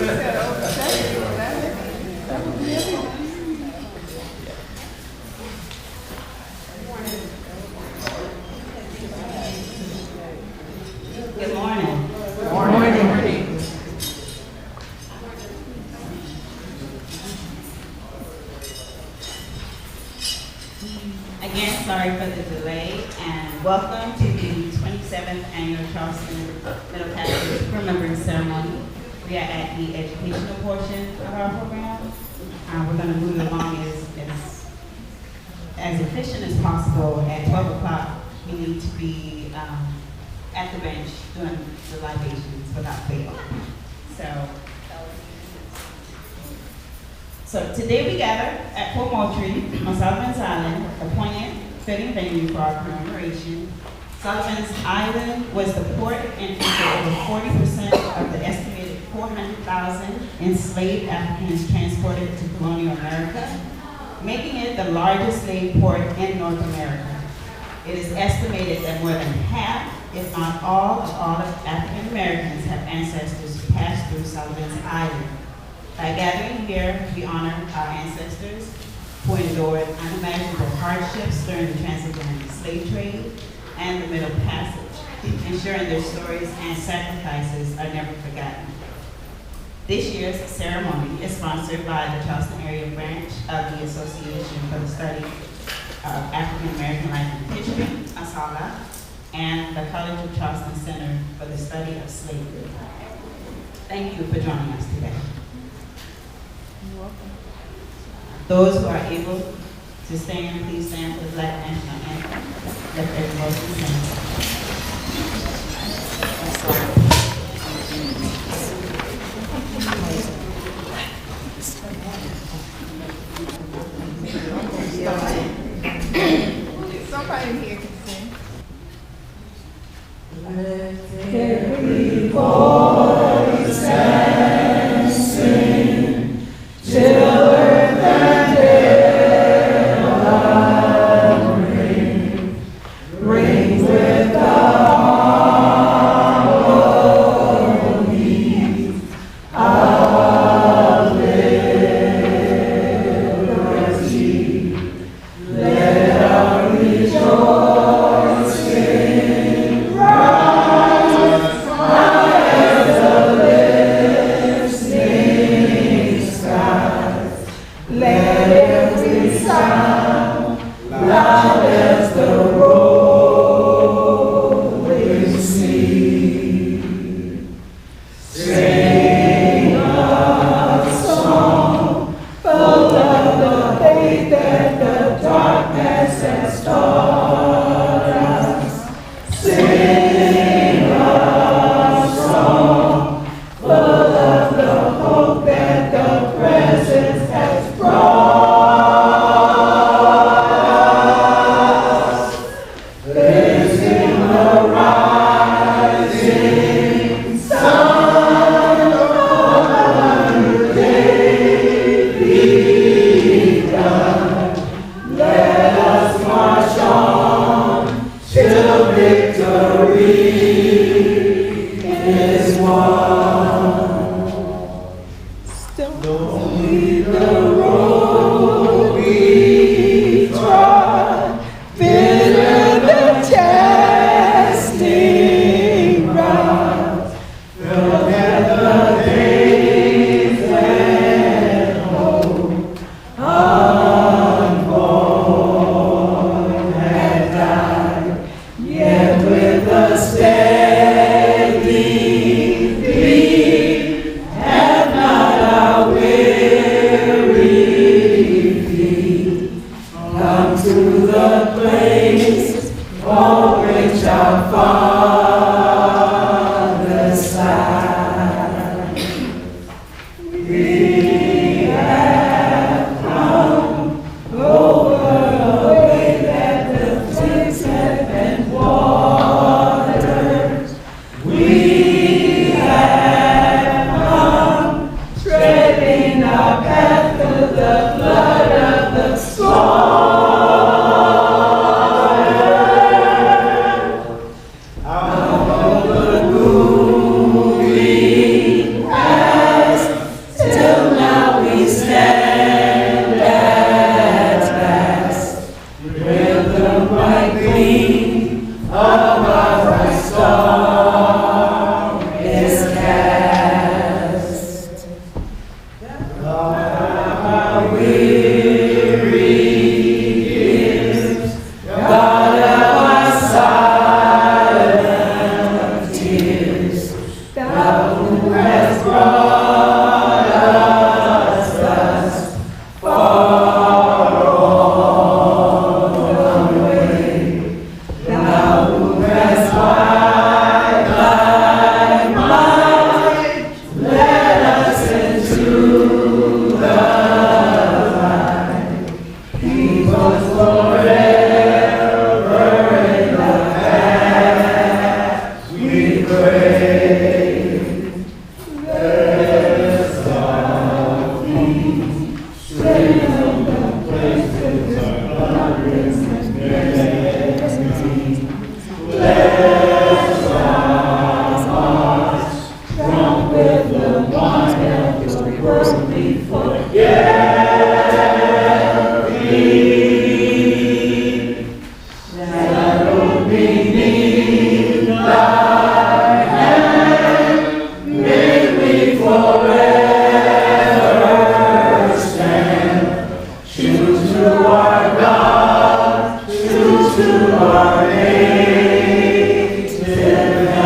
Good morning. Morning. Again, sorry for the delay, and welcome to the 27th Annual Charleston Middle Passage Remembrance Ceremony. We are at the educational portion of our program. We're going to move along as efficient as possible. At 12 o'clock, we need to be at the bench doing the libations without fail. So today we gather at Fort Moultrie on Sullivan's Island, appointed fitting venue for our commemoration. Sullivan's Island was the port of entry for over 40% of the estimated 400,000 enslaved Africans transported to colonial America, making it the largest slave port in North America. It is estimated that more than half, if not all of African Americans have ancestors who passed through Sullivan's Island. By gathering here, we honor our ancestors who endured unimaginable hardships during the transatlantic slave trade and the Middle Passage, ensuring their stories and sacrifices are never forgotten. This year's ceremony is sponsored by the Charleston area branch of the Association for the Study of African American Life and History, ASALH, and the College of Charleston Center for the Study of Slavery. Thank you for joining us today. You're welcome. Those who are able to stand, please stand for the Black National Anthem. Let every motion stand. Somebody in here can sing. Let every voice and sing till earth and heaven ring with the harmony who has brought us thus far on the way. Thou who hast wide thy mind, let us into the light. He was forever in the past, we pray. Let all peace, strength from the places of darkness and enmity. Bless our hearts, drunk with the wine of the worldly forget thee. Shadowed beneath thy hand, may we forever stand. True to our God, true to our native land.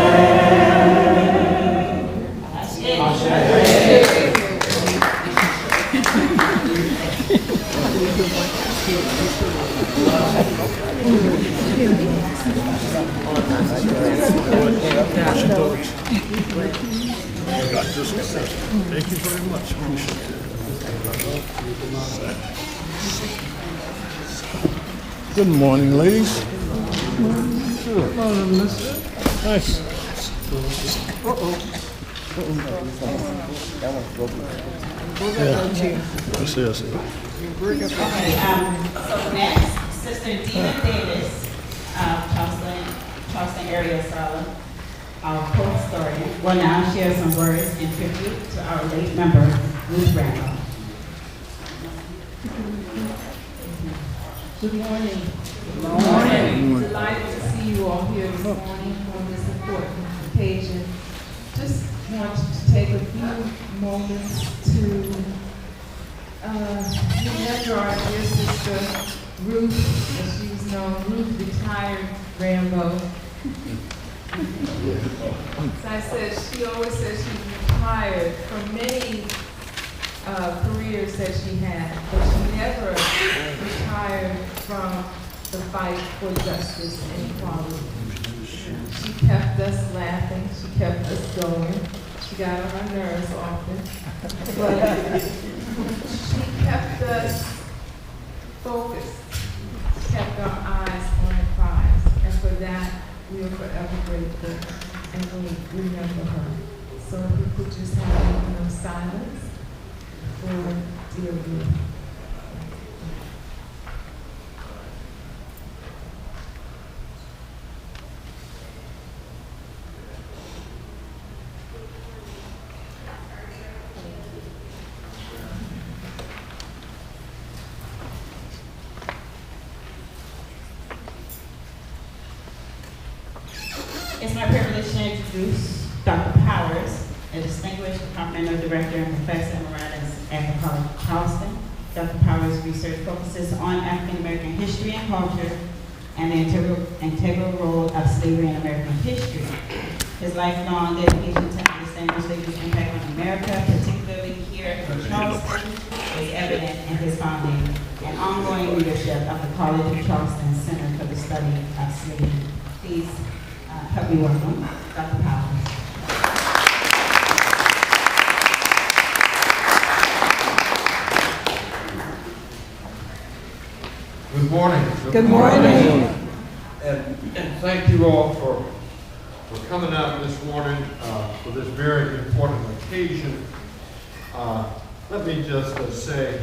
Thank you very much. Good morning, ladies. Good morning, mister. Nice. I see. Okay, so next, Sister Dina Davis of Charleston area asylum, our co-historian, will now share some words in tribute to our late member, Ruth Randall. Good morning. Good morning. Delighted to see you all here this morning on this important occasion. Just want to take a few moments to remember our dear sister Ruth, as she was known, Ruth retired Rambo. As I said, she always said she was retired from many careers that she had, but she never retired from the fight for justice and equality. She kept us laughing, she kept us going, she got on our nerves often, but she kept us focused, kept our eyes on the prize, and for that we are forever grateful and we remember her. So if we could just have a moment of silence for dear Ruth. It's my privilege to introduce Dr. Powers, a distinguished departmental director and professor emeritus at the College of Charleston. Dr. Powers' research focuses on African American history and culture and the integral role of slavery in American history. His lifelong dedication to understanding slavery's impact on America, particularly here in Charleston, is evident in his founding and ongoing leadership of the College of Charleston Center for the Study of Slavery. Please help me welcome Dr. Powers. Good morning. Good morning. And thank you all for coming out this morning for this very important occasion. Let me just say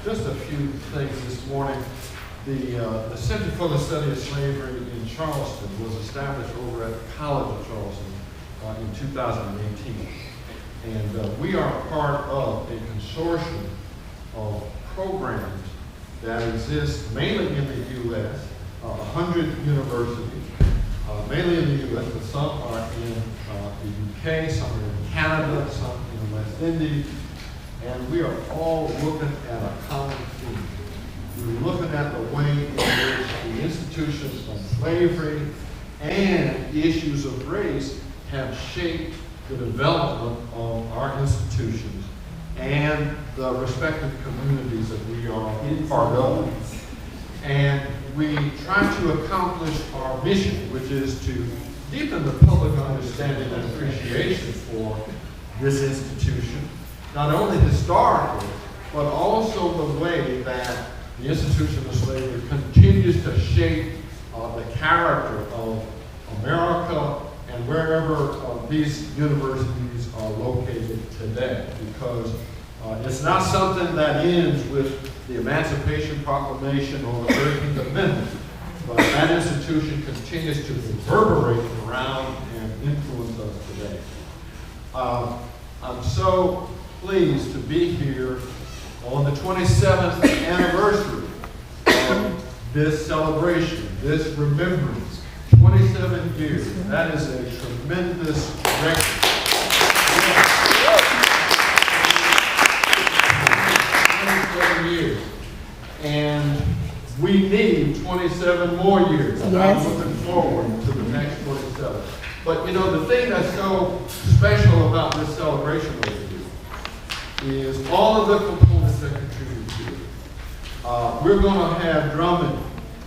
just a few things this morning. The Center for the Study of Slavery in Charleston was established over at the College of Charleston in 2018. And we are part of a consortium of programs that exist mainly in the U.S., 100 universities, mainly in the U.S., but some are in the U.K., some are in Canada, some in the West Indies, and we are all looking at a common theme. We're looking at the way in which the institutions of slavery and issues of race have shaped the development of our institutions and the respective communities that we are part of. And we try to accomplish our mission, which is to deepen the public understanding and appreciation for this institution, not only historically, but also the way that the institution of slavery continues to shape the character of America and wherever these universities are located today. Because it's not something that ends with the Emancipation Proclamation or the 13th Amendment, but that institution continues to reverberate around and influence us today. I'm so pleased to be here on the 27th anniversary of this celebration, this remembrance. 27 years. That is a tremendous record. 27 years. And we need 27 more years. And I'm looking forward to the next 27. But you know, the thing that's so special about this celebration over here is all of the components that contribute to it. We're going to have drumming.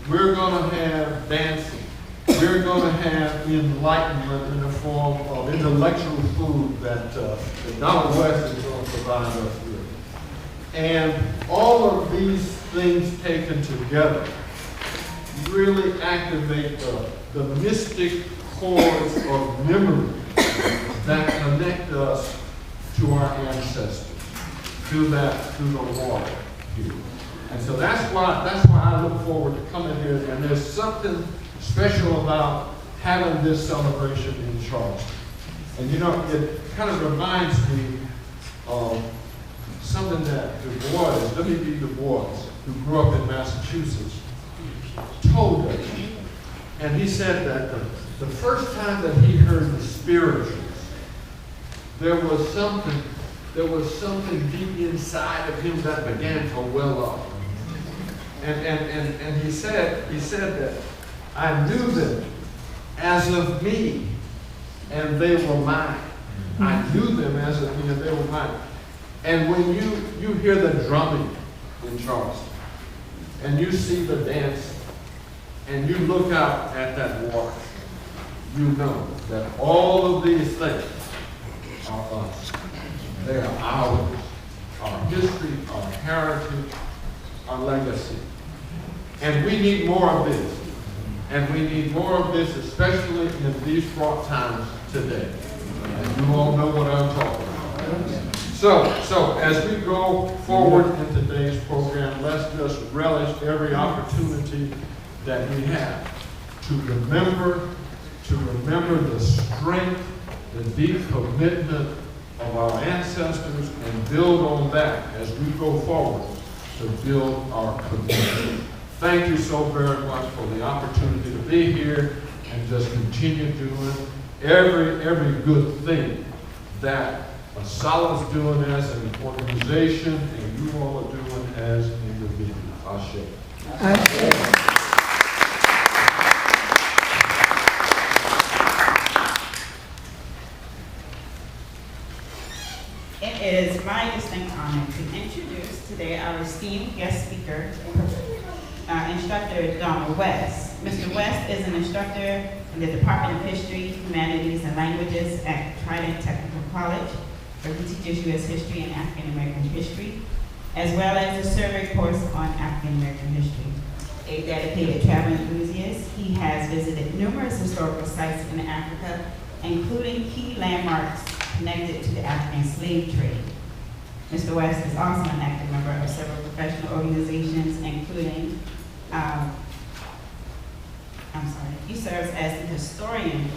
We're going to have dancing. We're going to have enlightenment in the form of intellectual food that Donald West is going to provide us with. And all of these things taken together really activate the mystic chords of memory that connect us to our ancestors, through the water here. And so that's why I look forward to coming here. And there's something special about having this celebration in Charleston. And you know, it kind of reminds me of something that Du Bois, W.B. Du Bois, who grew up in Massachusetts, told us. And he said that the first time that he heard the spirituals, there was something deep inside of him that began to well up. And he said that I knew them as of me, and they were mine. I knew them as of me, and they were mine. And when you hear the drumming in Charleston, and you see the dancing, and you look out at that water, you know that all of these things are us. They are ours, our history, our heritage, our legacy. And we need more of this. And we need more of this, especially in these fraught times today. And you all know what I'm talking about. So as we go forward in today's program, let's just relish every opportunity that we have to remember the strength, the deep commitment of our ancestors, and build on that as we go forward to build our community. Thank you so very much for the opportunity to be here and just continue doing every good thing that Solid's doing as an organization and you all are doing as individuals. Ashe. It is my distinct honor to introduce today our esteemed guest speaker, Instructor Donald West. Mr. West is an instructor in the Department of History, Humanities, and Languages at Trident Technical College, where he teaches U.S. history and African American history, as well as a survey course on African American history. A dedicated travel enthusiast, he has visited numerous historical sites in Africa, including key landmarks connected to the African slave trade. Mr. West is also an active member of several professional organizations, including, he serves as the historian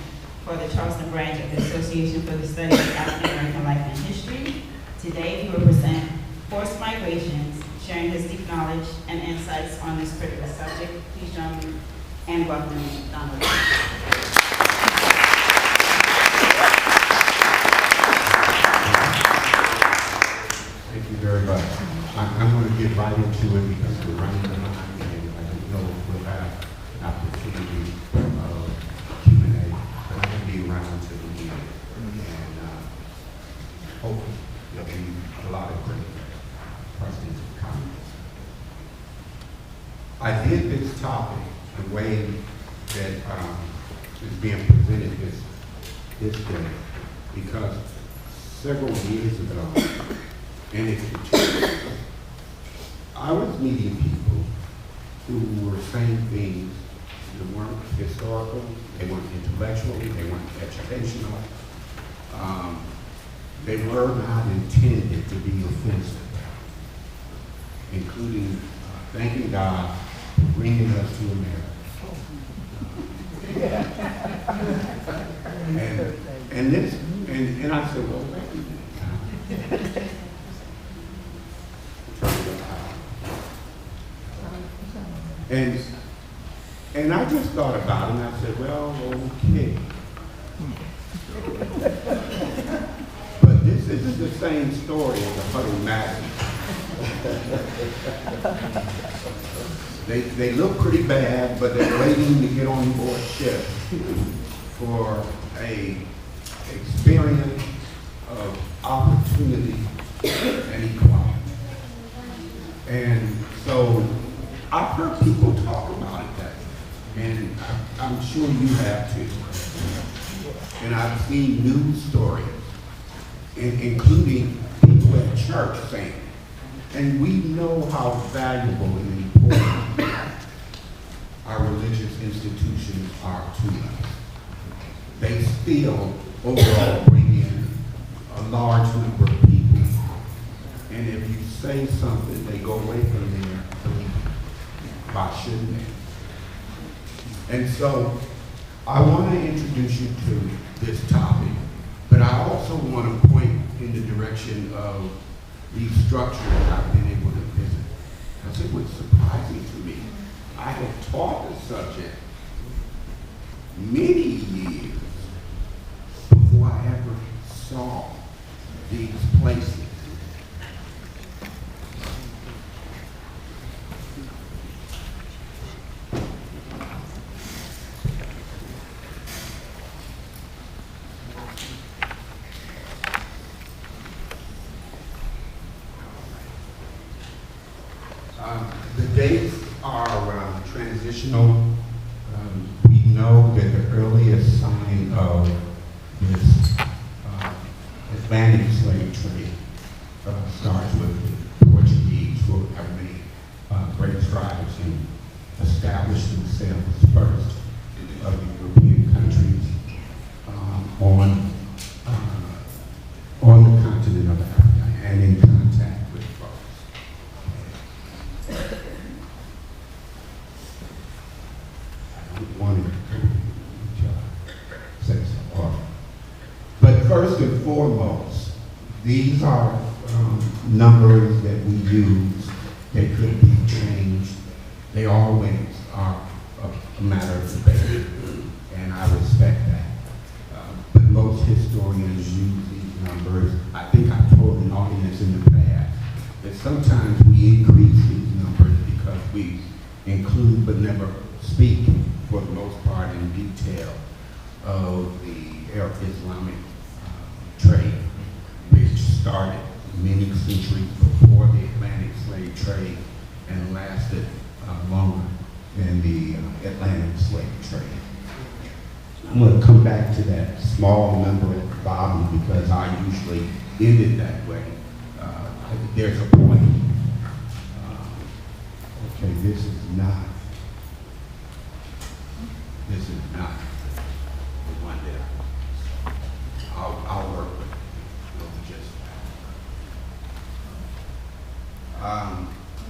for the Charleston branch of the Association for the Study of African American Life and History. Today, he will present forced migrations, sharing his deep knowledge and insights on this critical subject. Please join me and welcome Donald. Thank you very much. I'm going to get right into it because we're running behind and I don't know if we'll have an opportunity of Q&A, but I'm going to be around to the end. And hopefully there'll be a lot of great questions and comments. I did this topic the way that is being presented this day because several years ago, and it continues, I was meeting people who were saying things that weren't historical, they weren't intellectual, they weren't educational. They were not intended to be offensive, including thanking God for bringing us to America. And I said, well, wait a minute. And I just thought about it, and I said, well, okay. But this isn't the same story as the Huddle Magazine. They look pretty bad, but they're waiting to get on board ship for a experience of opportunity and equality. And so I've heard people talk about it that way, and I'm sure you have too. And I've seen news stories, including people at church saying it. And we know how valuable and important our religious institutions are to us. They still overall bring in a large number of people. And if you say something, they go away from there. Why shouldn't they? And so I want to introduce you to this topic, but I also want to point in the direction of these structures I've been able to visit. Because it was surprising to me. I had taught the subject many years before I ever saw these places. The dates are transitional. We know that the earliest sign of this Atlantic slave trade starts with the Portuguese, who have many great tribes and established themselves first of the European countries on the continent of Africa and in contact with folks. But first and foremost, these are numbers that we use. They could be changed. They always are a matter of debate, and I respect that. But most historians use these numbers. I think I told an audience in the past that sometimes we increase these numbers because we include but never speak, for the most part, in detail of the Arab Islamic trade, which started many centuries before the Atlantic slave trade and lasted longer than the Atlantic slave trade. I'm going to come back to that small number at the bottom because I usually end it that way. There's a point. Okay, this is not the one that I'll work with.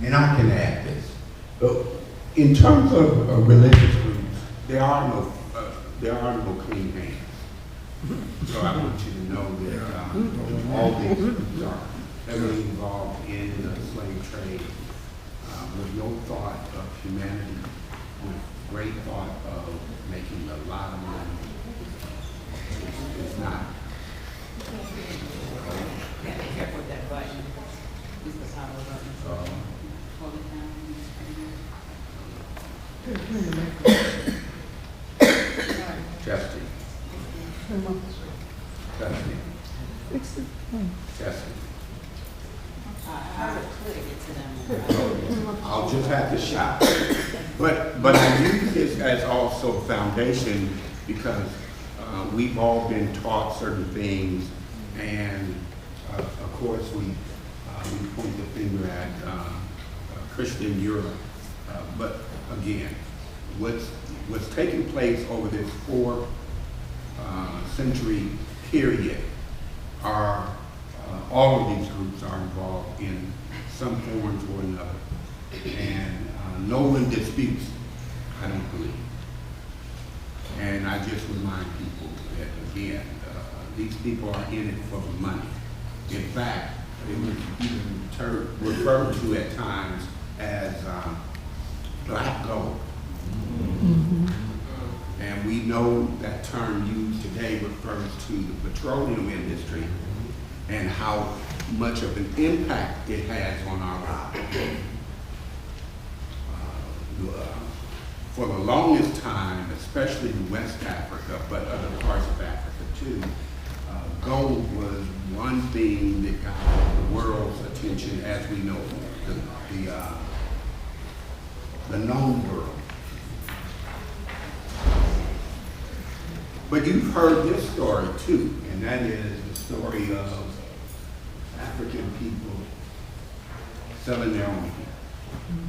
And I can add this. But in terms of religious groups, there are no clean hands. So I want you to know that all these groups are heavily involved in the slave trade with no thought of humanity, with great thought of making a lot of money. It's not. Yeah, be careful with that button. This is how the button. Hold it down. Testing. Testing. Testing. How could it get to them? I'll just have to shout. But I use this as also foundation because we've all been taught certain things, and of course we point the finger at Christian Europe. But again, what's taking place over this 4 century period are all of these groups are involved in some forms or another, and no one disputes, I don't believe. And I just remind people that again, these people are in it for the money. In fact, it was even referred to at times as black gold. And we know that term used today refers to the petroleum industry and how much of an impact it has on our lives. For the longest time, especially in West Africa, but other parts of Africa too, gold was one thing that got the world's attention, as we know, the known world. But you've heard this story too, and that is the story of African people selling their own people.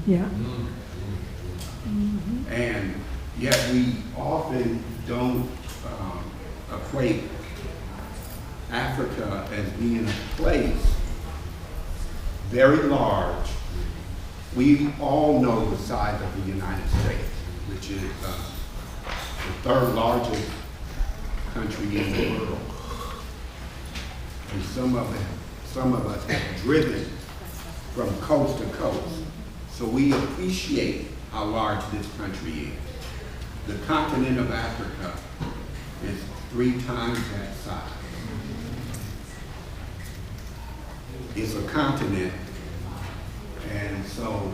Yeah. And yet we often don't equate Africa as being a place very large. We all know the size of the United States, which is the 3rd largest country in the world. And some of us have driven from coast to coast. So we appreciate how large this country is. The continent of Africa is 3 times that size. It's a continent, and so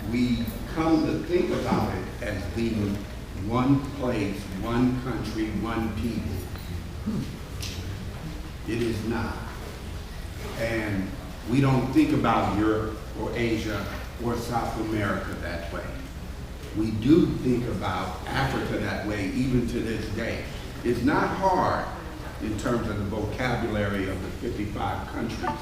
we come to think about it as being one place, one country, one people. It is not. And we don't think about Europe or Asia or South America that way. We do think about Africa that way even to this day. It's not hard in terms of the vocabulary of the 55 countries,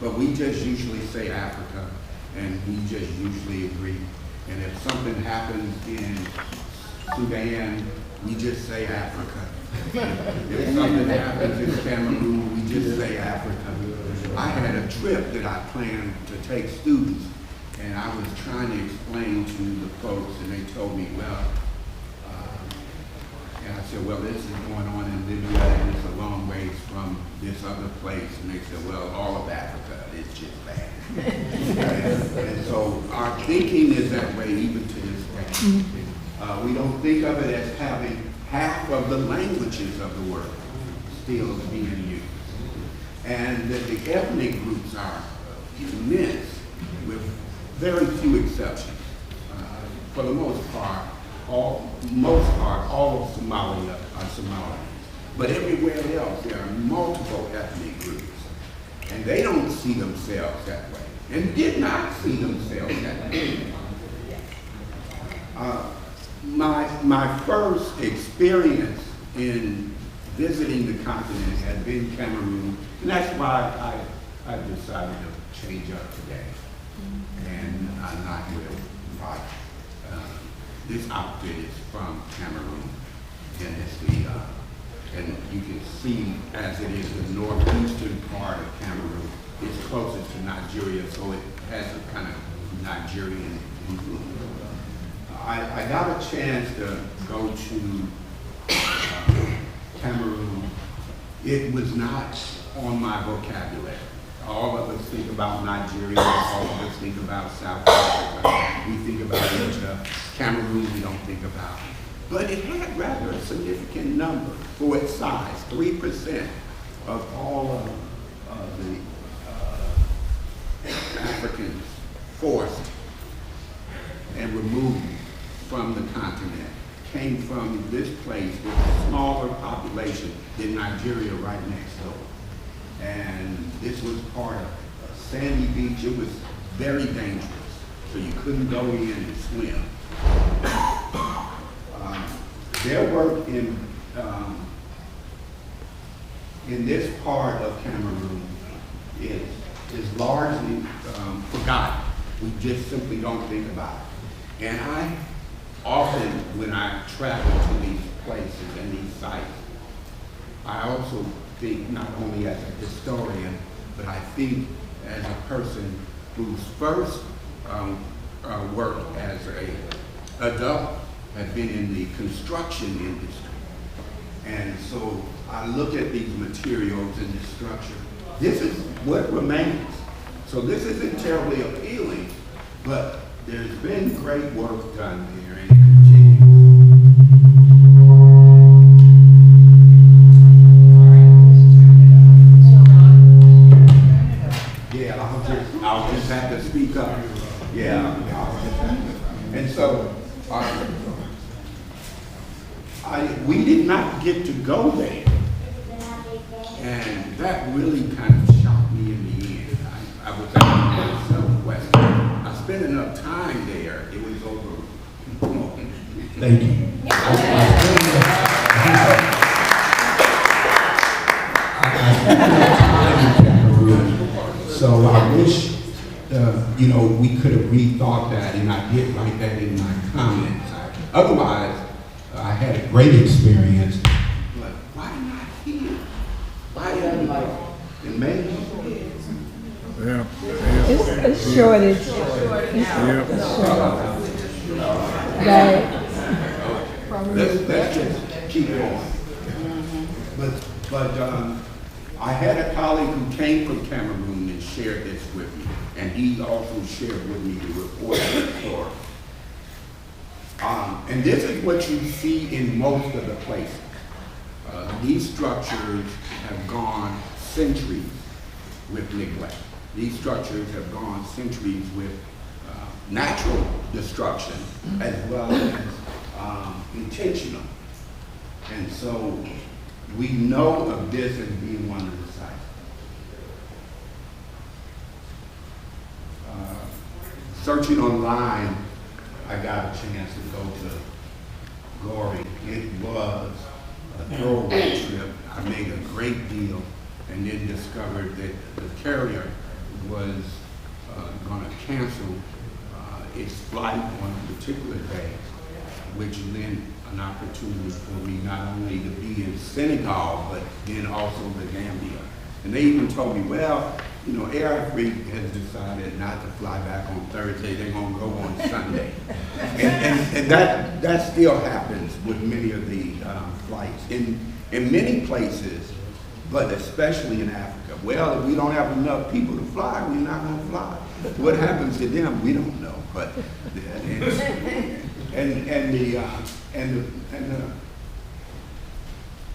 but we just usually say Africa, and we just usually agree. And if something happens in Sudan, we just say Africa. If something happens in Cameroon, we just say Africa. I had a trip that I planned to take students, and I was trying to explain to the folks, and they told me, well, and I said, well, this is going on in Libya, and it's a long ways from this other place. And they said, well, all of Africa is just bad. and so our thinking is that way even to this day. We don't think of it as having half of the languages of the world still being used. And that the ethnic groups are immense, with very few exceptions. For the most part, all of Somalia are Somalians. But everywhere else, there are multiple ethnic groups. And they don't see themselves that way, and did not see themselves that way. My first experience in visiting the continent had been Cameroon, and that's why I decided to change up today. And I'm not with Prof. This outfit is from Cameroon, and it's and you can see as it is the northeastern part of Cameroon. It's closest to Nigeria, so it has a kind of Nigerian influence. I got a chance to go to Cameroon. It was not on my vocabulary. All of us think about Nigeria, all of us think about South Africa, we think about Asia. Cameroon we don't think about. But it had rather a significant number for its size, 3% of all of the Africans forced and removed from the continent came from this place with a smaller population than Nigeria right next door. And This was part of a sandy beach. It was very dangerous, so you couldn't go in and swim. Their work in this part of Cameroon is largely forgotten. We just simply don't think about it. And I often, when I travel to these places and these sites, I also think not only as a historian, but I think as a person whose first work as an adult had been in the construction industry. And so I look at these materials and the structure. This is what remains. So this isn't terribly appealing, but there's been great work done there, and it continues. Yeah, I'll just have to speak up. Yeah, I'll just have to. And so, we did not get to go there, and that really kind of shocked me in the end. I was at Southwest. I spent enough time there. It was over. Thank you. So I wish, we could have rethought that, and I did write that in my comments. Otherwise, I had a great experience, but why not here? Why didn't like it? Maybe. Yeah. It's a shortage. Let's just keep going. But I had a colleague who came from Cameroon and shared this with me, and he also shared with me the report of the story. And this is what you see in most of the places. These structures have gone centuries with neglect. These structures have gone centuries with natural destruction as well as intentional. And so we know of this as being one of the sites. Searching online, I got a chance to go to Gory. It was a throwaway trip. I made a great deal and then discovered that the carrier was going to cancel its flight on a particular day, which lent an opportunity for me not only to be in Senegal, but then also the Gambia. And they even told me, well, Air Afrique has decided not to fly back on Thursday, they're going to go on Sunday. and that still happens with many of the flights. In many places, but especially in Africa, well, if we don't have enough people to fly, we're not going to fly. What happens to them, we don't know. But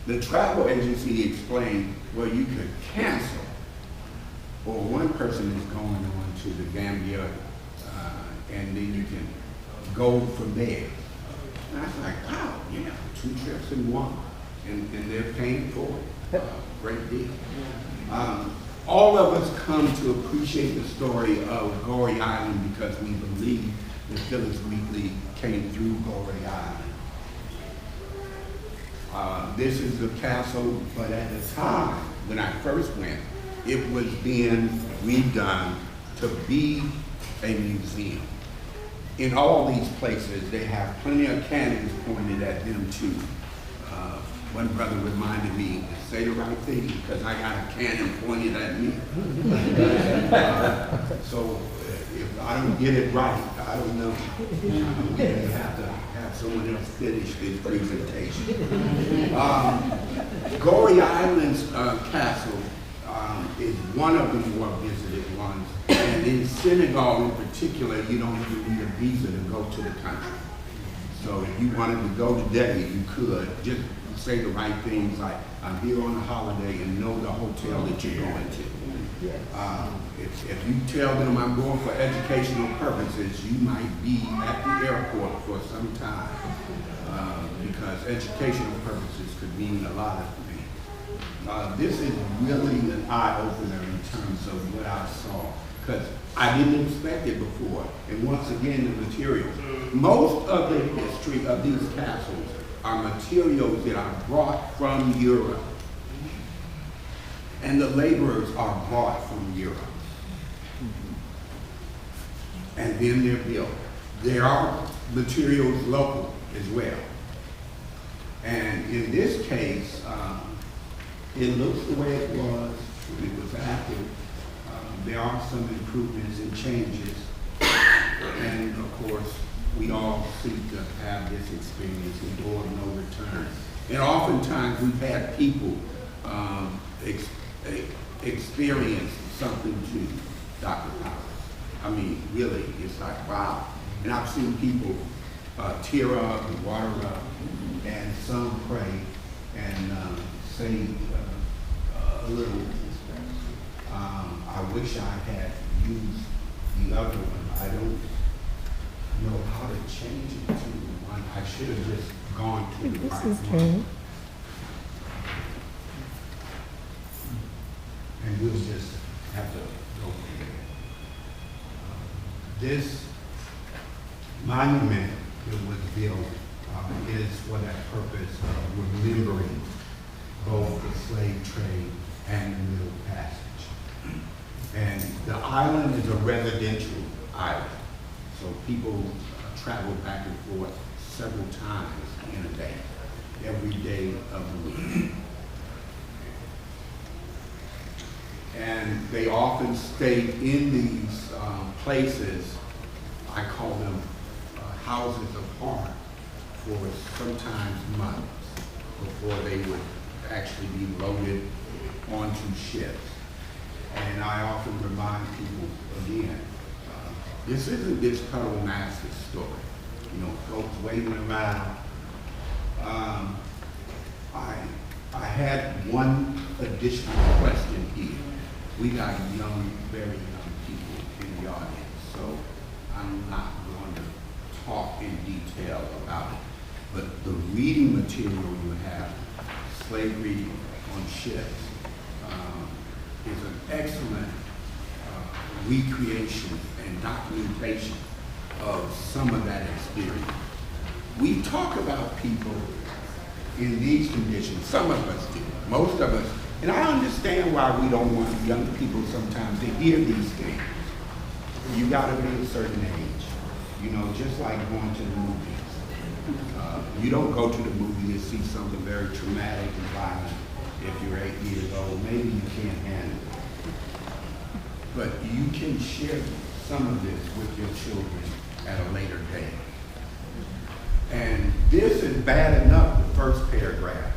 the travel agency explained, well, you could cancel, or one person is going on to the Gambia, and then you can go from there. And I was like, wow, 2 trips in one, and they're paying for it. Great deal. All of us come to appreciate the story of Goree Island because we believe that Phyllis Wheatley came through Goree Island. This is the castle, but at the time when I first went, it was being redone to be a museum. In all these places, they have plenty of cannons pointed at them too. One brother reminded me to say the right thing because I got a cannon pointed at me. So if I don't get it right, I don't know. We have to have someone else finish this presentation. Goree Island's castle is one of the more visited ones. And in Senegal in particular, you don't even need a visa to go to the country. So if you wanted to go today, you could. Just say the right things like, I'm here on a holiday, and know the hotel that you're going to. If you tell them I'm going for educational purposes, you might be at the airport for some time because educational purposes could mean a lot of things. This is really an eye-opener in terms terms of what I saw, because I didn't expect it before. And once again, the materials. Most of the history of these castles are materials that are brought from Europe. And the laborers are brought from Europe. And then they're built. There are materials local as well. And in this case, it looks the way it was when it was active. There are some improvements and changes. And of course, we all seek to have this experience and door of no return. And oftentimes we've had people experience something to Dr. Powers. I mean, really, it's like, wow. And I've seen people tear up and water up, and some pray and say a little, I wish I had used the other one. I don't know how to change it to one. I should have just gone to the right one. And we'll just have to go from there. This monument that was built is for that purpose of remembering both the slave trade and the Middle Passage. And the island is a residential island, so people travel back and forth several times in a day, every day of the week. And they often stay in these places, I call them houses of horror, for sometimes months before they would actually be loaded onto ships. And I often remind people again, this isn't this Pearl Master story. You know, folks waiting around. I had one additional question here. We got young, very young people in the audience, so I'm not going to talk in detail about it. But the reading material you have, Slavery on Ships, is an excellent recreation and documentation of some of that experience. We talk about people in these conditions, some of us do, most of us, and I understand why we don't want young people sometimes to hear these things. You gotta be a certain age, you know, just like going to the movies. You don't go to the movie and see something very traumatic and violent if you're 8 years old. Maybe you can't handle it. But you can share some of this with your children at a later date. And this is bad enough, the first paragraph.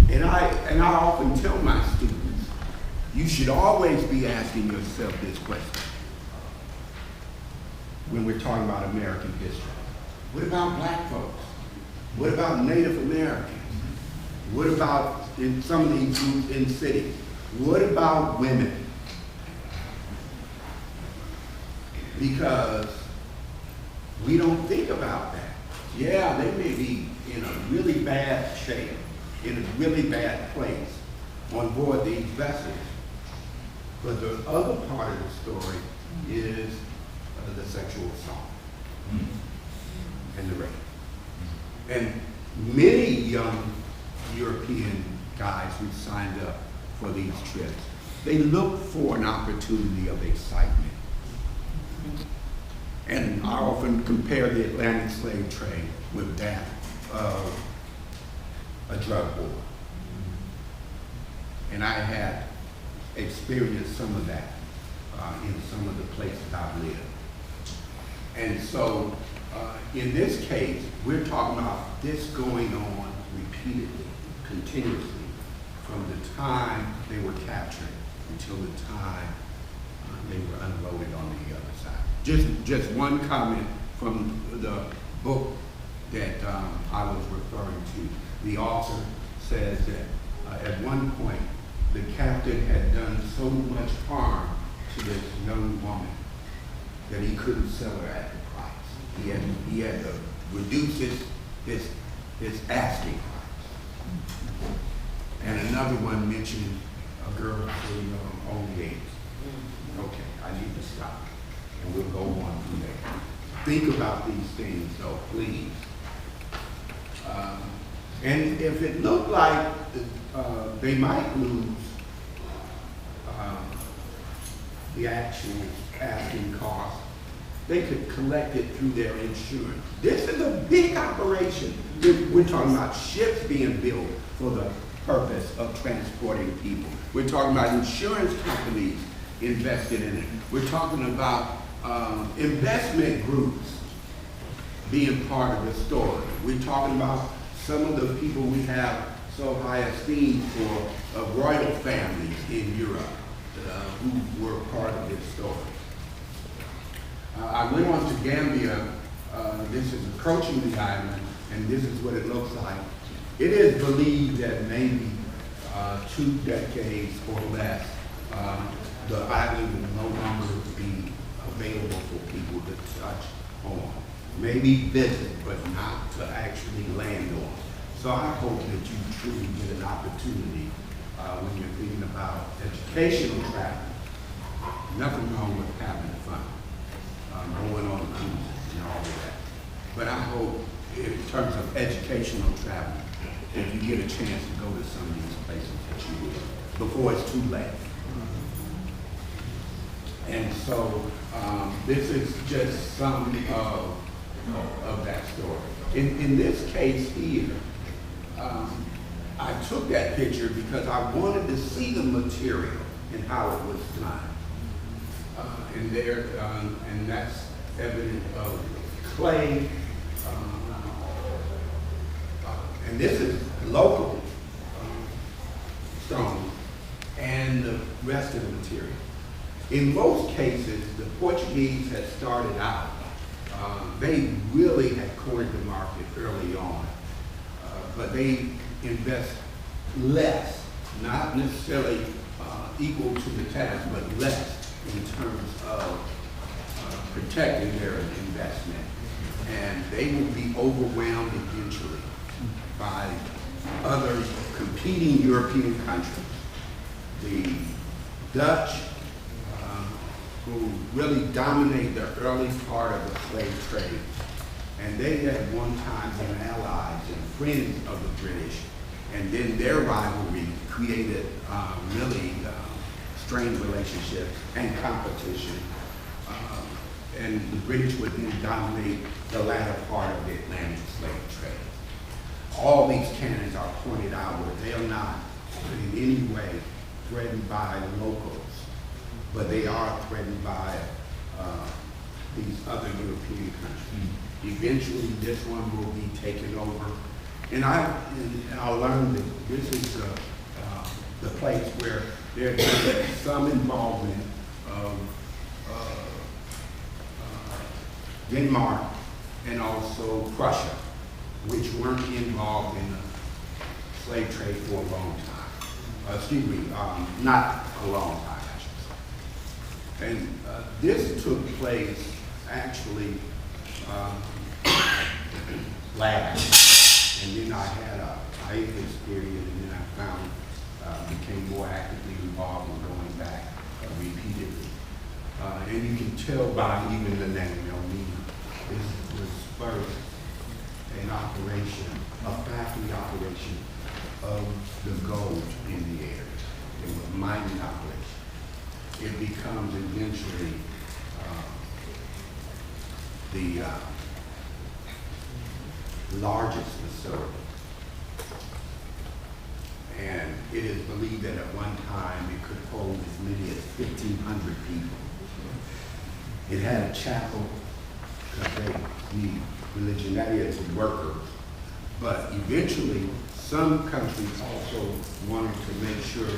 And I often tell my students, you should always be asking yourself this question when we're talking about American history. What about black folks? What about Native Americans? What about in some of these groups in cities? What about women? Because we don't think about that. Yeah, they may be in a really bad shape, in a really bad place on board these vessels. But the other part of the story is the sexual assault and the rape. And many young European guys who signed up for these trips, they look for an opportunity of excitement. And I often compare the Atlantic slave trade with that of a drug war. And I had experienced some of that in some of the places I've lived. And so in this case, we're talking about this going on repeatedly, continuously, from the time they were captured until the time they were unloaded on the other side. Just one comment from the book that I was referring to. The author says that at one point, the captain had done so much harm to this young woman that he couldn't sell her at the price. He had to reduce his asking price. And another one mentioned a girl say only 8. Okay, I need to stop, and we'll go on from there. Think about these things, though, please. And if it looked like they might lose the actual asking cost, they could collect it through their insurance. This is a big operation. We're talking about ships being built for the purpose of transporting people. We're talking about insurance companies invested in it. We're talking about investment groups being part of the story. We're talking about some of the people we have so high esteem for, royal families in Europe who were part of this story. I went on to Gambia. This is approaching the island, and this is what it looks like. It is believed that maybe 2 decades or less, the island will no longer be available for people to touch on. Maybe visit, but not to actually land on. So I hope that you truly get an opportunity when you're thinking about educational travel. Nothing wrong with having fun, going on cruises and all of that. But I hope in terms of educational travel, if you get a chance to go to some of these places that you will, before it's too late. And so this is just some of that story. In this case here, I took that picture because I wanted to see the material and how it was done. And that's evident of clay. And this is local stone and the rest of the material. In most cases, the Portuguese had started out. They really had cornered the market early on, but they invest less, not necessarily equal to the task, but less in terms of protecting their investment. And they will be overwhelmed eventually by other competing European countries. The Dutch, who really dominated the early part of the slave trade. And they at one time been allies and friends of the British. And then their rivalry created really strained relationships and competition. And the British would then dominate the latter part of the Atlantic slave trade. All these cannons are pointed outward. They are not in any way threatened by locals, but they are threatened by these other European countries. Eventually, this one will be taken over. And I learned that this is the place where there's some involvement of Denmark and also Prussia, which weren't involved in the slave trade for a long time. Excuse me, not a long time, I should say. And this took place actually last. And then I had a hiatus period, and then I found, became more actively involved in going back repeatedly. And you can tell by even the name, this was first an operation, a factory operation of the gold in the area. It was a mining operation. It becomes eventually the largest facility. And it is believed that at one time it could hold as many as 1,500 people. It had a chapel, because they need religion, that is workers. But eventually, some countries also wanted to make sure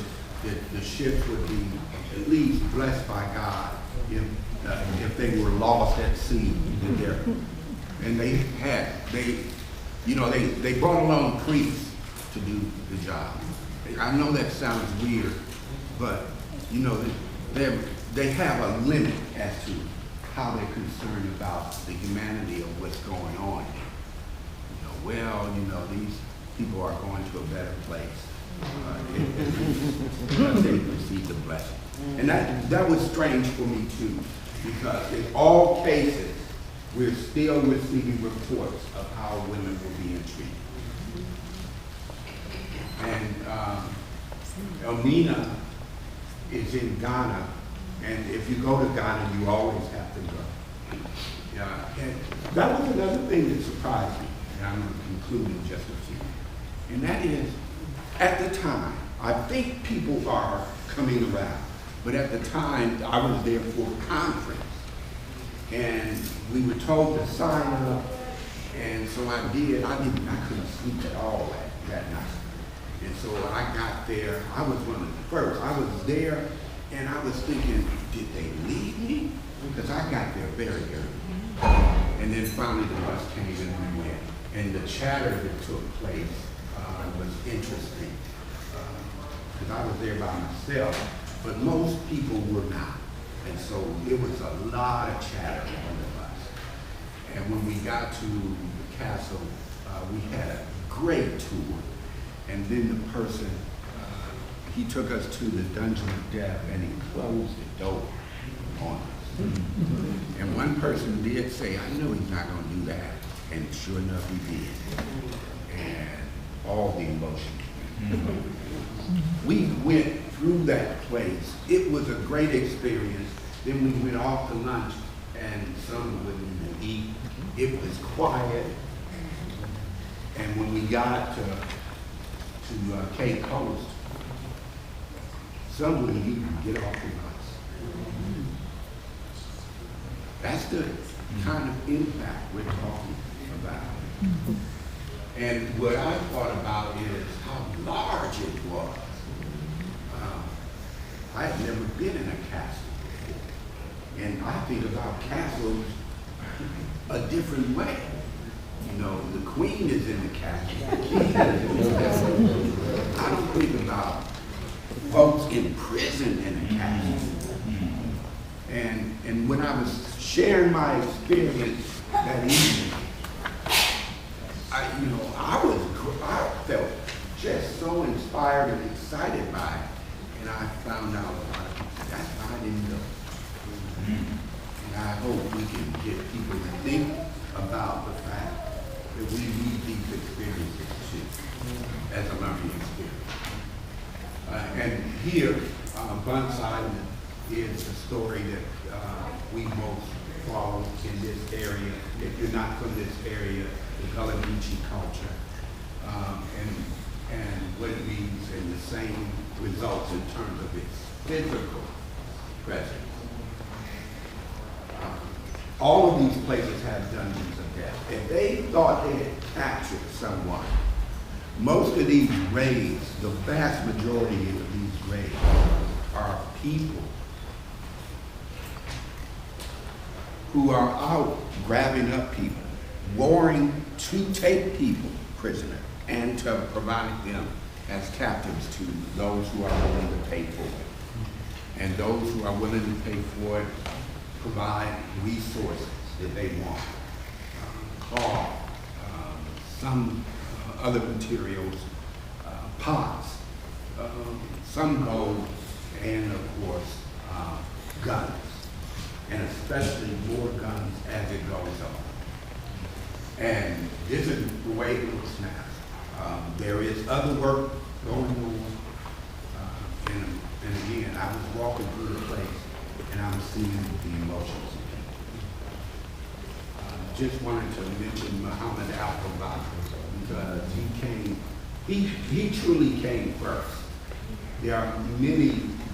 that the ships would be at least blessed by God if they were lost at sea. And they brought along priests to do the job. I know that sounds weird, but they have a limit as to how they're concerned about the humanity of what's going on here. These people are going to a better place. once they received the blessing. And that was strange for me too, because in all cases, we're still receiving reports of how women were being treated. And Elmina is in Ghana, and if you go to Ghana, you always have to go. Yeah, and that was another thing that surprised me, and I'm going to conclude in just a few. And that is, at the time, I think people are coming around, but at the time, I was there for a conference, and we were told to sign up, and so I did. I couldn't sleep at all that night. And so when I got there, I was one of the first. I was there, and I was thinking, did they leave me? Because I got there very early. And then finally the bus came and we went. And the chatter that took place was interesting. Because I was there by myself, but most people were not. And so it was a lot of chatter on the bus. And when we got to the castle, we had a great tour. And then the person, he took us to the dungeon of death and he closed the door on us. And one person did say, I know he's not gonna do that. And sure enough, he did. And all the emotions. We went through that place. It was a great experience. Then we went off to lunch and some wouldn't even eat. It was quiet. And when we got to Cape Coast, some wouldn't even get off the bus. That's the kind of impact we're talking about. And what I thought about is how large it was. I had never been in a castle before. And I think about castles a different way. You know, the queen is in the castle, the king is in the castle. I don't think about folks in prison in a castle. And when I was sharing my experience that evening, I felt just so inspired and excited by it. And I found out that's why I didn't know. And I hope we can get people to think about the fact that we need these experiences too, as a learning experience. And here, Bunce Island is a story that we most follow in this area. If you're not from this area, the Gullah Geechee culture, and what it means and the same results in terms of its physical presence. All of these places have dungeons of death. If they thought they had captured someone, most of these raids, the vast majority of these raids, are people who are out grabbing up people, warring to take people prisoner and to provide them as captives to those who are willing to pay for it. And those who are willing to pay for it provide resources that they want. Cloth, some other materials, pots, some gold, and of course, guns. And especially more guns as it goes on. And this is the way it looks now. There is other work going on. And again, I was walking through the place and I was seeing the emotions. Just wanted to mention Muhammad Al-Fawad because he truly came first. There are many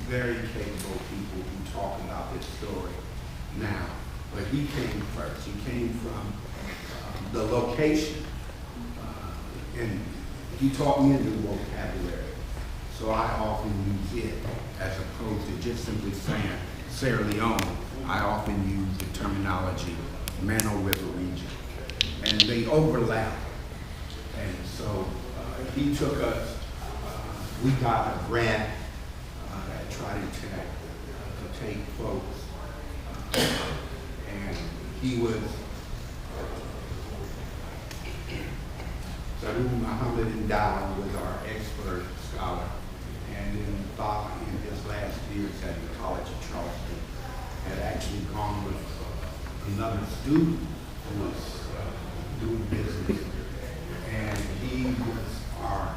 very capable people who talk about this story now, but he came first. He came from the location, and he taught me a new vocabulary. So I often use it as opposed to just simply saying Sierra Leone. I often use the terminology Mano River region, and they overlap. And so he took us, we got a grant at Trinidad to take folks, and he was Saru Muhammad Ndaw was our expert scholar, and then years at the College of Charleston, had actually gone with another student who was doing business, and he was our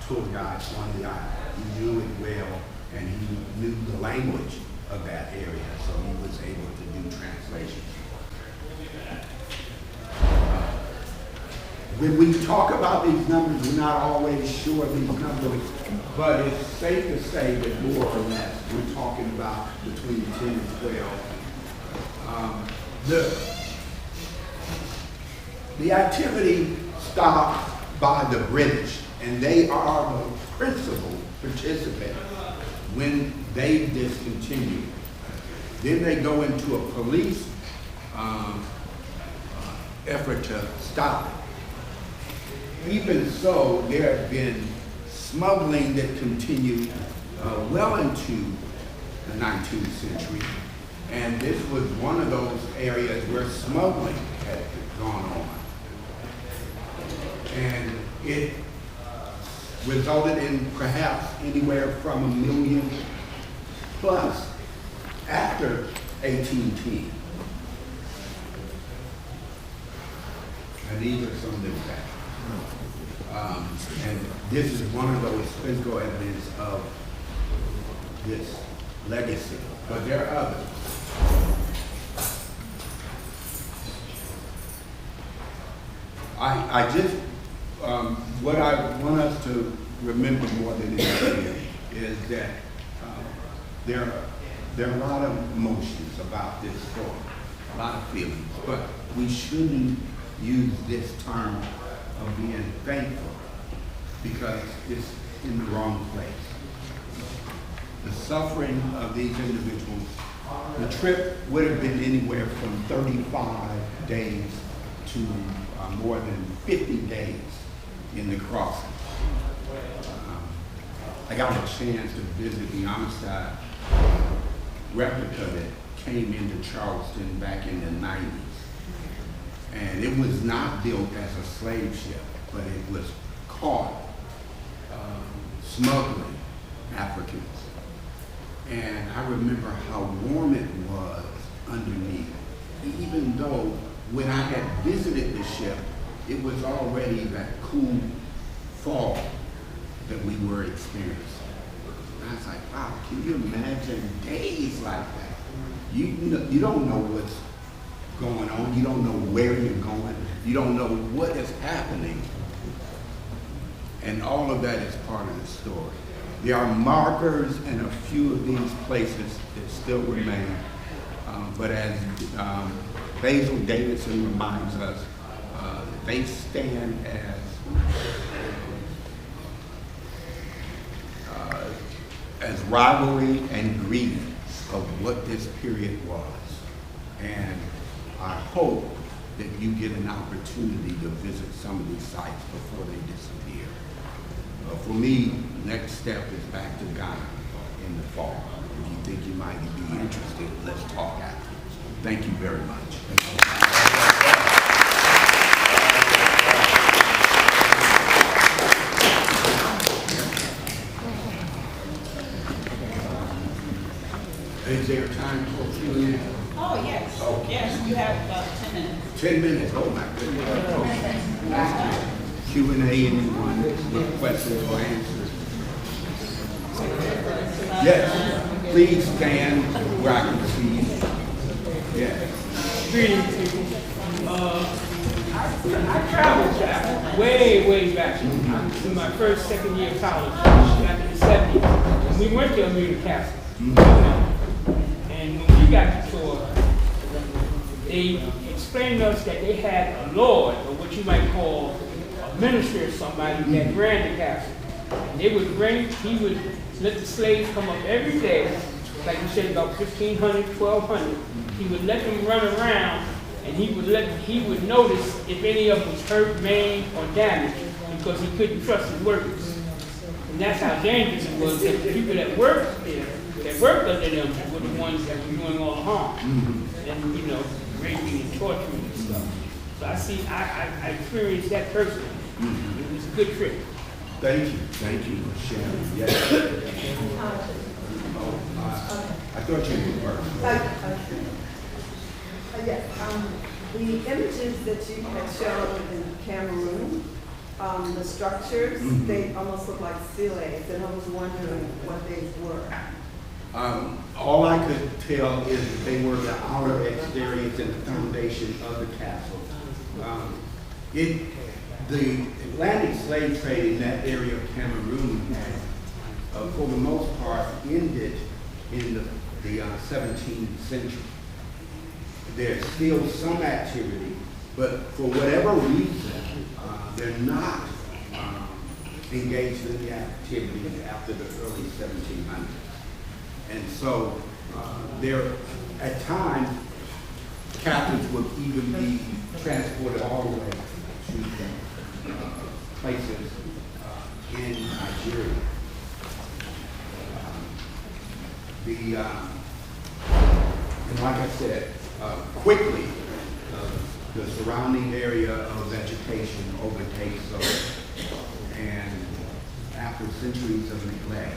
tour guide on the island. He knew it well, and he knew the language of that area, so he was able to do translations. When we talk about these numbers, we're not always sure of these numbers, but it's safe to say that more or less, we're talking about between 10 and 12. The activity stopped by the British, and they are the principal participants when they discontinue. Then they go into a police effort to stop it. Even so, there have been smuggling that continued well into the 19th century, and this was one of those areas where smuggling had gone on. And it resulted in perhaps anywhere from 1 million plus after 1810. And these are some of the facts. And this is one of those physical evidence of this legacy, but there are others. I just, what I want us to remember more than anything is that there are a lot of emotions about this story, a lot of feelings, but we shouldn't use this term of being thankful because it's in the wrong place. The suffering of these individuals, the trip would have been anywhere from 35 days to more than 50 days in the crossing. I got a chance to visit the Amistad replica that came into Charleston back in the 90s. And it was not built as a slave ship, but it was caught smuggling Africans. And I remember how warm it was underneath, even though when I had visited the ship, it was already that cool fall that we were experiencing. And I was like, wow, can you imagine days like that? You don't know what's going on. You don't know where you're going. You don't know what is happening. And all of that is part of the story. There are markers in a few of these places that still remain. But as Basil Davidson reminds us, they stand as rivalry and grievance of what this period was. And I hope that you get an opportunity to visit some of these sites before they disappear. For me, next step is back to Ghana in the fall. If you think you might be interested, let's talk afterwards. Thank you very much. Is there time for Q&A? Oh, yes. Okay. Yes, you have about 10 minutes. 10 minutes, oh my goodness. Q&A, anyone with questions or answers? Yes, please stand where I can see you. Yes. Greetings, people. I traveled back, way back to my first, second year of college, back in the 70s. And we went to Amelia Castle. And when we got to tour, they explained to us that they had a lord, or what you might call a minister or somebody that ran the castle. And they would he would let the slaves come up every day, like you said, about 1,500, 1,200. He would let them run around, and he would notice if any of them was hurt, maimed, or damaged, because he couldn't trust his workers. And that's how dangerous it was. That the people that worked there, that worked under them, were the ones that were doing all the harm, and raping and torturing and stuff. So I experienced that personally. It was a good trip. Thank you for sharing. Yes. thought you were first. Yes, the images that you had shown in Cameroon, the structures, they almost look like stelaes, and I was wondering what they were. All I could tell is that they were the outer exteriors and the foundation of the castle. The Atlantic slave trade in that area of Cameroon had, for the most part, ended in the 17th century. There's still some activity, but for whatever reason, they're not engaged in the activity after the early 1700s. And so there, at times, captives would even be transported all the way to places in Nigeria. And like I said, quickly, the surrounding area of vegetation overtakes those. And after centuries of neglect,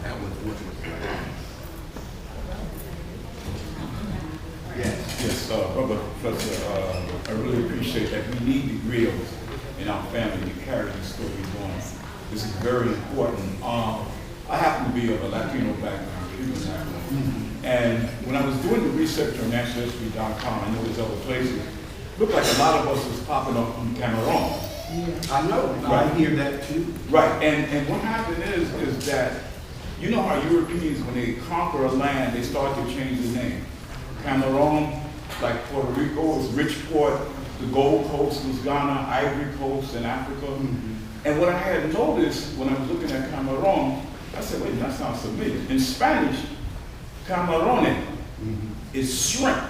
that was what was left. Yes. Yes, Brother Professor, I really appreciate that. We need the grills in our family to carry the story on. This is very important. I happen to be of a Latino background, Cuban background. And when I was doing the research on nationalhistory.com, I know there's other places, it looked like a lot of us was popping up from Cameroon. I know, right. I hear that too. Right, and what happened is that, you know how Europeans, when they conquer a land, they start to change the name. Cameroon, like Puerto Rico, is Richport. The Gold Coast was Ghana, Ivory Coast in Africa. And what I had noticed when I was looking at Cameroon, I said, wait, that sounds familiar. In Spanish, Camarone is shrimp.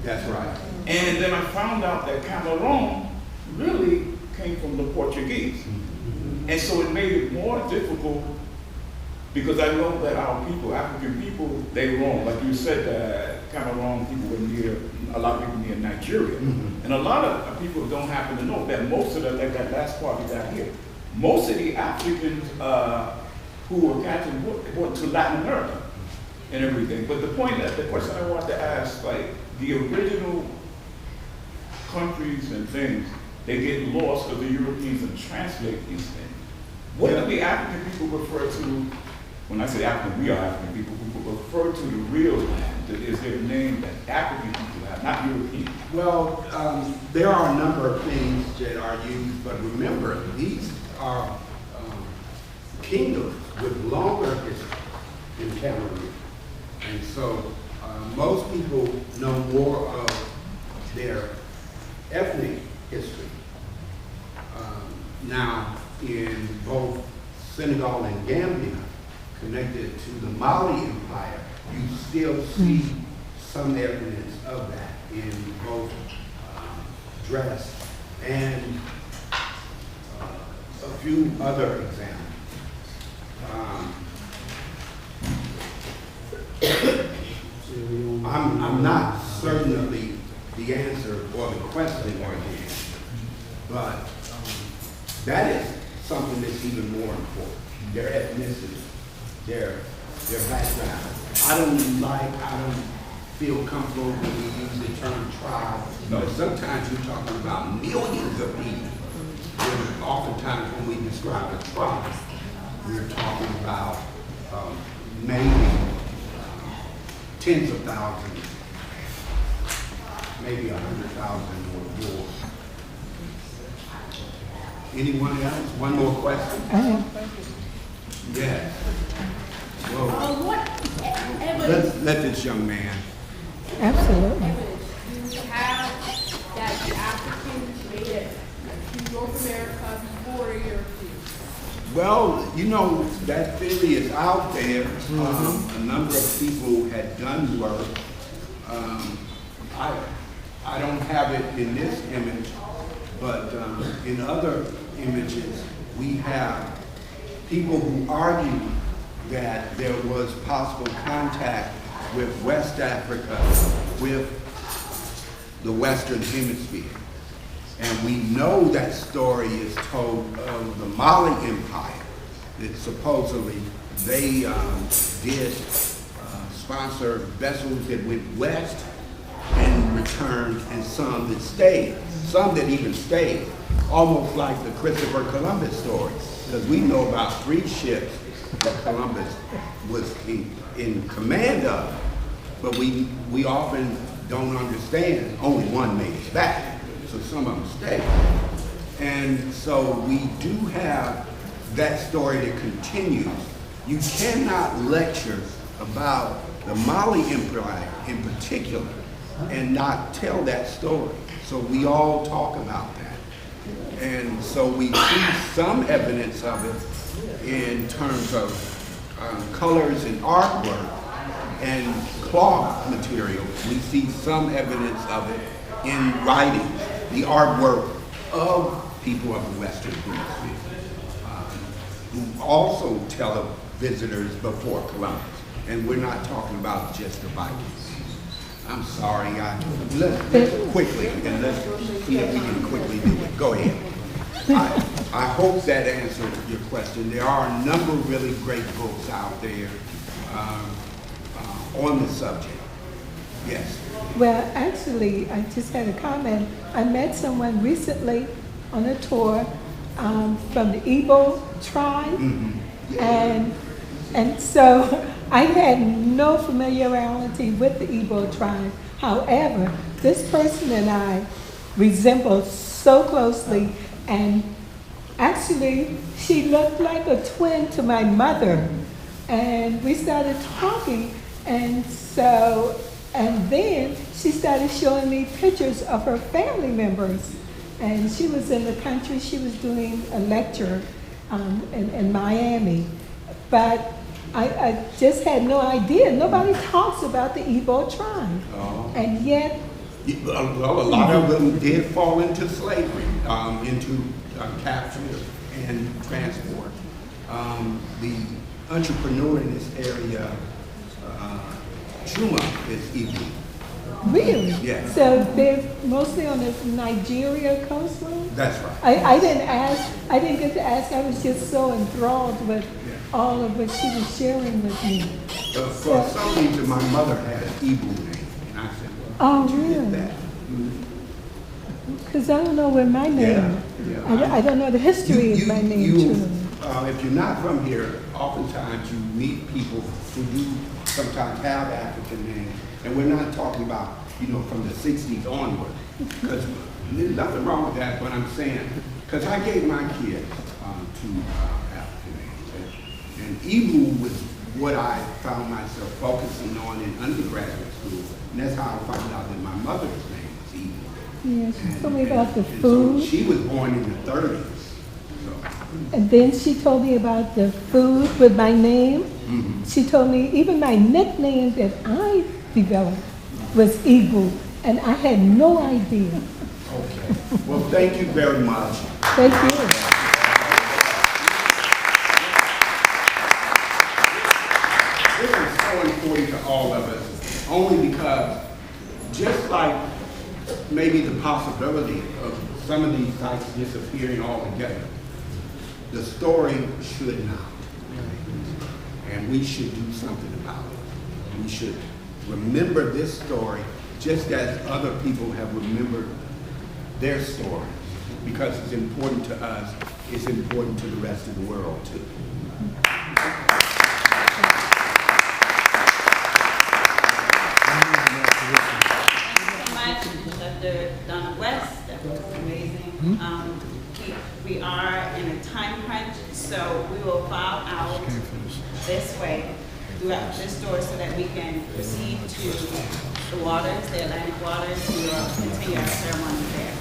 That's right. And then I found out that Cameroon really came from the Portuguese. And so it made it more difficult because I know that our people, African people, they roam. Like you said, that Cameroon people were near, a lot of people near Nigeria. And a lot of people don't happen to know that most of the, like that last part we got here, most of the Africans who were captured went to Latin America and everything. But the question I wanted to ask, like the original countries and things, they get lost because the Europeans and translate these things. What do the African people refer to? When I say African, we are African people who refer to the real land. Is there a name that African people have, not European? Well, there are a number of things that are used, but remember, these are kingdoms with longer history in Cameroon. And so most people know more of their ethnic history. Now, in both Senegal and Gambia, connected to the Mali Empire, you still see some evidence of that in both dress and a few other examples. I'm not certain of the answer or the question or the answer, but that is something that's even more important. Their ethnicity, their background. I don't feel comfortable when we use the term tribe. No. But sometimes you're talking about millions of people. And oftentimes when we describe a tribe, we're talking about maybe tens of thousands, maybe 100,000 or more. Anyone else? One more question? Yes. Well, What evidence let this young man. Absolutely. do we have that the Africans made it to North America before the Europeans? Well, you know, that theory is out there. A number of people had done work. I don't have it in this image, but in other images, we have people who argue that there was possible contact with West Africa, with the Western Hemisphere. And we know that story is told of the Mali Empire, that supposedly they did sponsor vessels that went west and returned, and some that stayed, some that even stayed, almost like the Christopher Columbus story, because we know about 3 ships that Columbus was in command of, but we often don't understand only one made it back, so some of them stayed. And so we do have that story that continues. You cannot lecture about the Mali Empire in particular and not tell that story. So we all talk about that. And so we see some evidence of it in terms of colors and artwork and cloth material. We see some evidence of it in writing, the artwork of people of the Western Hemisphere, who also tell of visitors before Columbus. And we're not talking about just the Vikings. I'm sorry, let's quickly, and let's see if we can quickly do it. Go ahead. I hope that answered your question. There are a number of really great books out there on the subject. Yes. Well, actually, I just had a comment. I met someone recently on a tour from the Igbo tribe, and so I had no familiarity with the Igbo tribe. However, this person and I resembled so closely, and actually, she looked like a twin to my mother. And we started talking, and then she started showing me pictures of her family members. And she was in the country, she was doing a lecture in Miami. But I just had no idea. Nobody talks about the Igbo tribe. And yet... Well, a lot of them did fall into slavery, into capture and transport. The entrepreneur in this area, Chuma, is Igbo. Really? Yes. So they're mostly on the Nigeria coastline? That's right. I didn't get to ask. I was just so enthralled with all of what she was sharing with me. For some reason, my mother had an Igbo name, and I said, well, oh, did you really? get that? Because I don't know where my name, I don't know the history of my name, truly. If you're not from here, oftentimes you meet people who do sometimes have African names, and we're not talking about, from the 60s onward, because there's nothing wrong with that, but I'm saying, because I gave my kids two African names, and Igbo was what I found myself focusing on in undergraduate school, and that's how I found out that my mother's name was Igbo. Yeah, she told me about the and food. So she was born in the 30s. And then she told me about the food with my name. She told me even my nickname that I developed was Igbo, and I had no idea. Okay. Well, thank you very much. Thank you. This is so important to all of us, only because just like maybe the possibility of some of these sites disappearing altogether, the story should not. And we should do something about it. We should remember this story just as other people have remembered their stories, because it's important to us, it's important to the rest of the world too. Dr. Donna West, that was amazing. We are in a time crunch, so we will file out this way throughout this door so that we can proceed to the waters, the Atlantic waters. We will continue our ceremony there.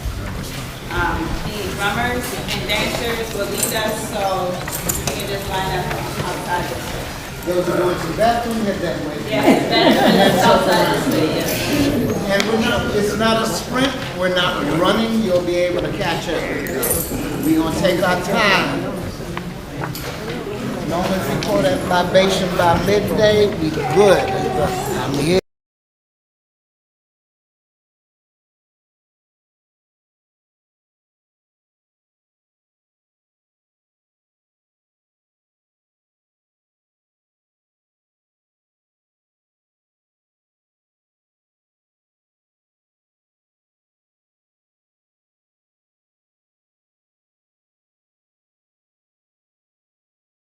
The drummers and dancers will lead us, so we can just line up outside this way. Those are going to the bathroom, head that way. Yes, better outside this way, yes. And it's not a sprint, we're not running, you'll be able to catch up. We're going to take our time. As long as we pour that libation by midday, we good.